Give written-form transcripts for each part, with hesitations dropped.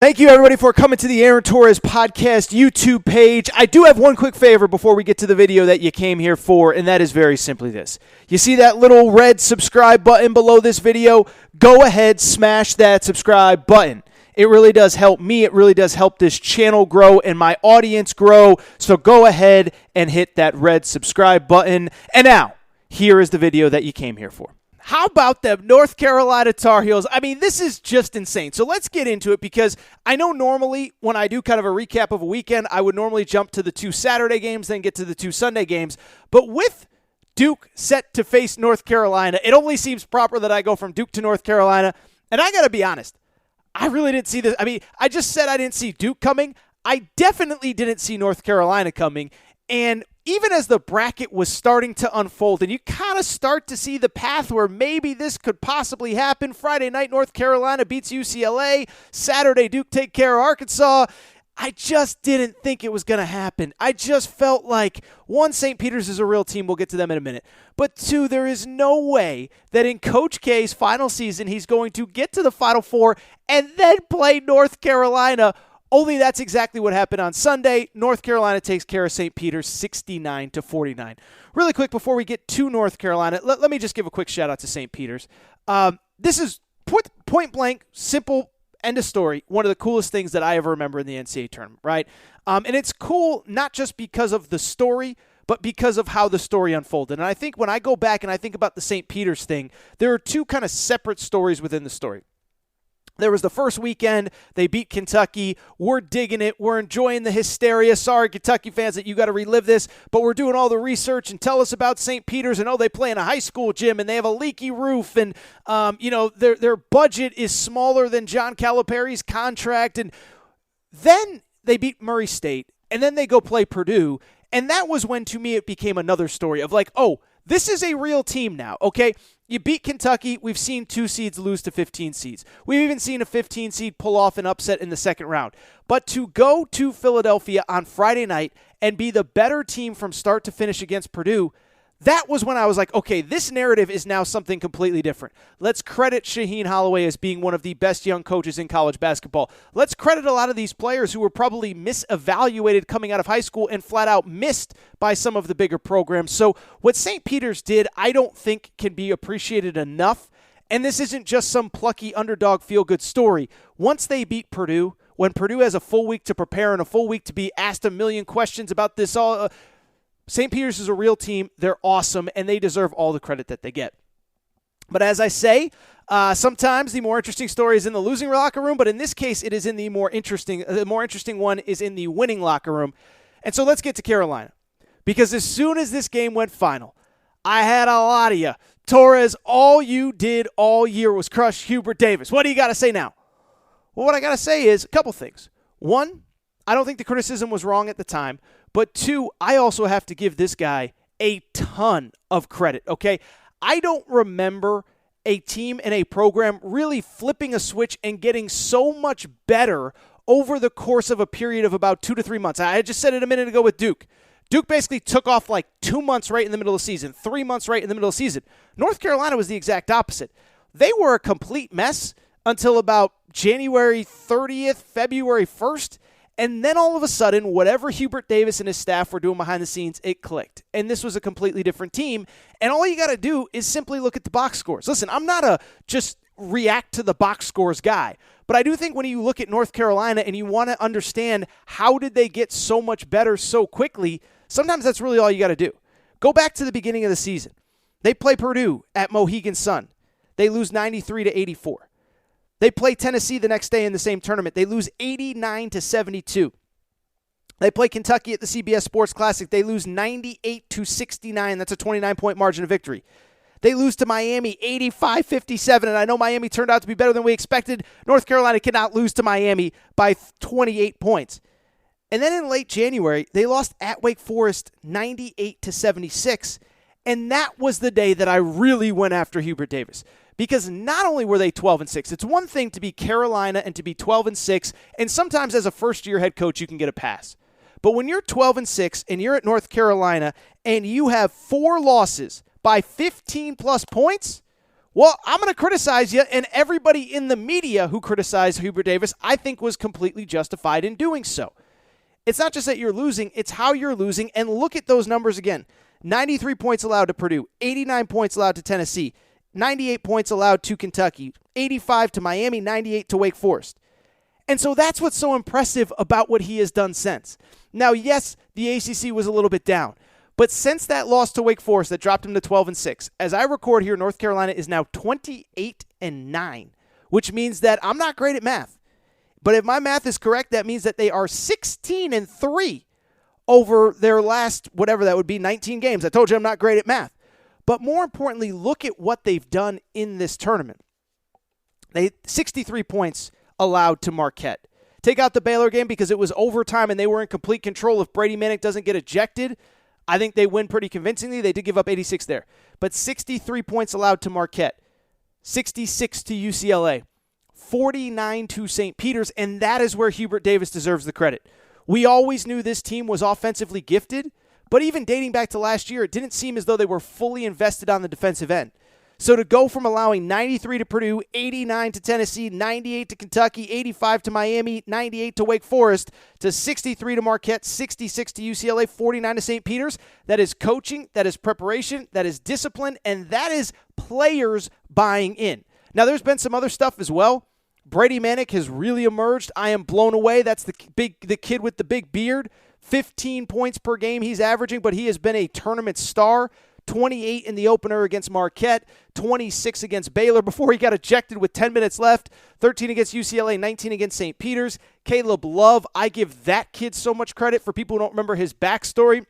Thank you, everybody, for coming to the Aaron Torres Podcast YouTube page. I do have one quick favor before we get to the video that you came here for, and that is very simply this. You see that little red subscribe button below this video? Go ahead, smash that subscribe button. It really does help me. It really does help this channel grow and my audience grow. So go ahead and hit that red subscribe button. And now, here is the video that you came here for. How about them North Carolina Tar Heels? I mean, this is just insane. So let's get into it because I know normally when I do kind of a recap of a weekend, I would normally jump to the 2 Saturday games, then get to the 2 Sunday games. But with Duke set to face North Carolina, it only seems proper that I go from Duke to North Carolina. And I got to be honest, I really didn't see this. I mean, I just said I didn't see Duke coming. I definitely didn't see North Carolina coming. And even as the bracket was starting to unfold and you kind of start to see the path where maybe this could possibly happen, Friday night, North Carolina beats UCLA. Saturday, Duke take care of Arkansas. I just didn't think it was going to happen. I just felt like, one, St. Peter's is a real team. We'll get to them in a minute. But two, there is no way that in Coach K's final season he's going to get to the Final Four and then play North Carolina. Only that's exactly what happened on Sunday. North Carolina takes care of St. Peter's 69-49. Really quick before we get to North Carolina, let me just give a quick shout out to St. Peter's. This is point blank, simple, end of story. One of the coolest things that I ever remember in the NCAA tournament, right? And it's cool not just because of the story, but because of how the story unfolded. And I think when I go back and I think about the St. Peter's thing, there are two kind of separate stories within the story. There was the first weekend. They beat Kentucky. We're digging it. We're enjoying the hysteria. Sorry, Kentucky fans, that you got to relive this, but we're doing all the research and tell us about St. Peter's. And, they play in a high school gym, and they have a leaky roof, and, their budget is smaller than John Calipari's contract. And then they beat Murray State, and then they go play Purdue. And that was when, to me, it became another story of like, oh, this is a real team now, okay? You beat Kentucky. We've seen 2 seeds lose to 15 seeds. We've even seen a 15 seed pull off an upset in the second round. But to go to Philadelphia on Friday night and be the better team from start to finish against Purdue, that was when I was like, okay, this narrative is now something completely different. Let's credit Shaheen Holloway as being one of the best young coaches in college basketball. Let's credit a lot of these players who were probably misevaluated coming out of high school and flat out missed by some of the bigger programs. So what St. Peter's did, I don't think can be appreciated enough. And this isn't just some plucky underdog feel-good story. Once they beat Purdue, when Purdue has a full week to prepare and a full week to be asked a million questions about this all, St. Peter's is a real team. They're awesome, and they deserve all the credit that they get. But as I say, sometimes the more interesting story is in the losing locker room, but in this case, it is in the more interesting one is in the winning locker room. And so let's get to Carolina. Because as soon as this game went final, I had a lot of you. Torres, all you did all year was crush Hubert Davis. What do you got to say now? Well, what I got to say is a couple things. One, I don't think the criticism was wrong at the time. But two, I also have to give this guy a ton of credit, okay? I don't remember a team and a program really flipping a switch and getting so much better over the course of a period of about 2 to 3 months. I just said it a minute ago with Duke. Duke basically took off like 2 months right in the middle of the season, 3 months right in the middle of the season. North Carolina was the exact opposite. They were a complete mess until about January 30th, February 1st. And then all of a sudden, whatever Hubert Davis and his staff were doing behind the scenes, it clicked. And this was a completely different team. And all you got to do is simply look at the box scores. Listen, I'm not a just react to the box scores guy. But I do think when you look at North Carolina and you want to understand how did they get so much better so quickly, sometimes that's really all you got to do. Go back to the beginning of the season. They play Purdue at Mohegan Sun. They lose 93-84. They play Tennessee the next day in the same tournament. They lose 89-72. They play Kentucky at the CBS Sports Classic. They lose 98-69. That's a 29-point margin of victory. They lose to Miami 85-57, and I know Miami turned out to be better than we expected. North Carolina cannot lose to Miami by 28 points. And then in late January, they lost at Wake Forest 98-76, and that was the day that I really went after Hubert Davis. Because not only were they 12-6, it's one thing to be Carolina and to be 12-6, and sometimes as a first-year head coach, you can get a pass. But when you're 12-6 and you're at North Carolina and you have 4 losses by 15-plus points, Well, I'm going to criticize you, and everybody in the media who criticized Hubert Davis, I think, was completely justified in doing so. It's not just that you're losing, it's how you're losing, and look at those numbers again. 93 points allowed to Purdue, 89 points allowed to Tennessee, 98 points allowed to Kentucky, 85 to Miami, 98 to Wake Forest. And so that's what's so impressive about what he has done since. Now, yes, the ACC was a little bit down, but since that loss to Wake Forest that dropped him to 12-6, as I record here, North Carolina is now 28-9, which means that I'm not great at math. But if my math is correct, that means that they are 16-3 over their last, whatever that would be, 19 games. I told you I'm not great at math. But more importantly, look at what they've done in this tournament. 63 points allowed to Marquette. Take out the Baylor game because it was overtime and they were in complete control. If Brady Manick doesn't get ejected, I think they win pretty convincingly. They did give up 86 there. But 63 points allowed to Marquette, 66 to UCLA, 49 to St. Peter's, and that is where Hubert Davis deserves the credit. We always knew this team was offensively gifted, but even dating back to last year, it didn't seem as though they were fully invested on the defensive end. So to go from allowing 93 to Purdue, 89 to Tennessee, 98 to Kentucky, 85 to Miami, 98 to Wake Forest, to 63 to Marquette, 66 to UCLA, 49 to St. Peter's, that is coaching, that is preparation, that is discipline, and that is players buying in. Now, there's been some other stuff as well. Brady Manick has really emerged. I am blown away. That's the kid with the big beard. 15 points per game he's averaging, but he has been a tournament star. 28 in the opener against Marquette, 26 against Baylor before he got ejected with 10 minutes left, 13 against UCLA, 19 against St. Peter's. Caleb Love, I give that kid so much credit. For people who don't remember his backstory,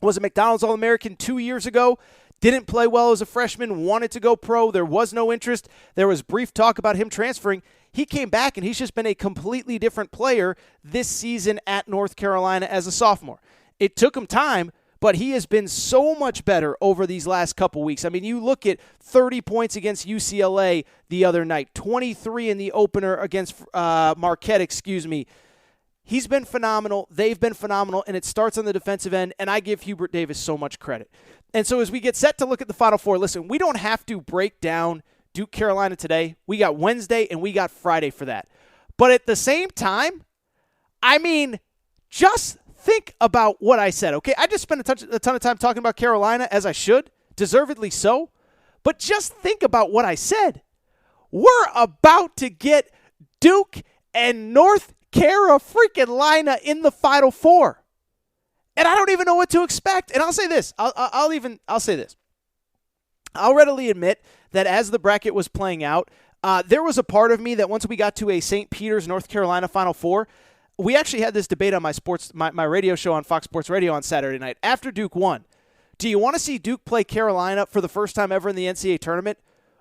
was a McDonald's All-American 2 years ago, didn't play well as a freshman, wanted to go pro. There was no interest. There was brief talk about him transferring. He came back, and he's just been a completely different player this season at North Carolina as a sophomore. It took him time, but he has been so much better over these last couple weeks. I mean, you look at 30 points against UCLA the other night, 23 in the opener against Marquette, He's been phenomenal. They've been phenomenal, and it starts on the defensive end, and I give Hubert Davis so much credit. And so as we get set to look at the Final Four, listen, we don't have to break down Duke Carolina today. We got Wednesday, and we got Friday for that. But at the same time, I mean, just think about what I said, okay? I just spent a ton of time talking about Carolina, as I should, deservedly so. But just think about what I said. We're about to get Duke and North Carolina in the Final Four. And I don't even know what to expect. And I'll say this. I'll say this. I'll readily admit that as the bracket was playing out, there was a part of me that once we got to a St. Peter's, North Carolina Final Four, we actually had this debate on my radio show on Fox Sports Radio on Saturday night. After Duke won, do you want to see Duke play Carolina for the first time ever in the NCAA tournament?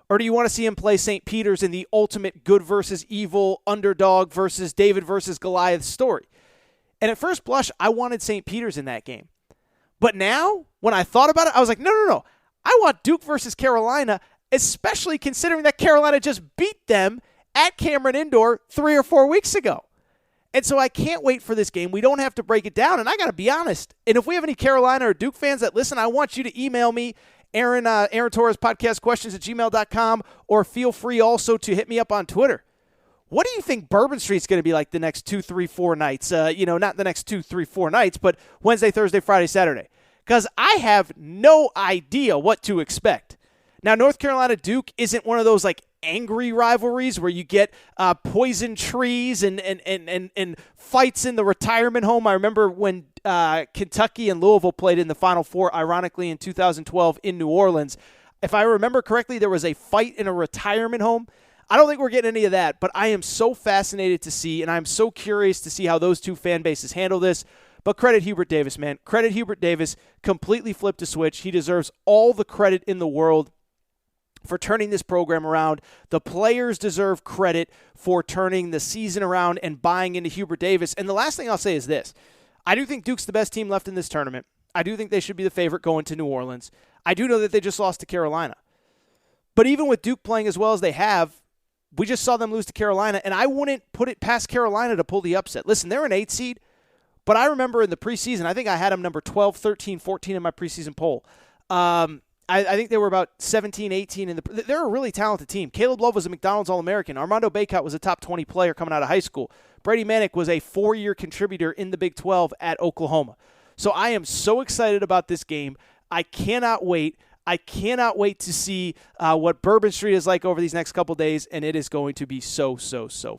Or do you want to see him play St. Peter's in the ultimate good versus evil, underdog versus David versus Goliath story? And at first blush, I wanted St. Peter's in that game. But now, when I thought about it, I was like, no. I want Duke versus Carolina, especially considering that Carolina just beat them at Cameron Indoor 3 or 4 weeks ago. And so I can't wait for this game. We don't have to break it down, and I got to be honest. And if we have any Carolina or Duke fans that listen, I want you to email me, Aaron Torres Podcast Questions at gmail.com, or feel free also to hit me up on Twitter. What do you think Bourbon Street's going to be like the next 2, 3, 4 nights? Not the next 2, 3, 4 nights, but Wednesday, Thursday, Friday, Saturday. Because I have no idea what to expect. Now, North Carolina-Duke isn't one of those like angry rivalries where you get poison trees and fights in the retirement home. I remember when Kentucky and Louisville played in the Final Four, ironically, in 2012 in New Orleans. If I remember correctly, there was a fight in a retirement home. I don't think we're getting any of that, but I am so fascinated to see, and I'm so curious to see how those two fan bases handle this. But credit Hubert Davis, man. Credit Hubert Davis. Completely flipped a switch. He deserves all the credit in the world for turning this program around. The players deserve credit for turning the season around and buying into Hubert Davis. And the last thing I'll say is this. I do think Duke's the best team left in this tournament. I do think they should be the favorite going to New Orleans. I do know that they just lost to Carolina. But even with Duke playing as well as they have, we just saw them lose to Carolina, and I wouldn't put it past Carolina to pull the upset. Listen, they're an 8 seed, but I remember in the preseason, I think I had them number 12, 13, 14 in my preseason poll. And I think they were about 17, 18. They're a really talented team. Caleb Love was a McDonald's All-American. Armando Bacot was a top 20 player coming out of high school. Brady Manick was a 4-year contributor in the Big 12 at Oklahoma. So I am so excited about this game. I cannot wait. I cannot wait to see what Bourbon Street is like over these next couple days, and it is going to be so fun.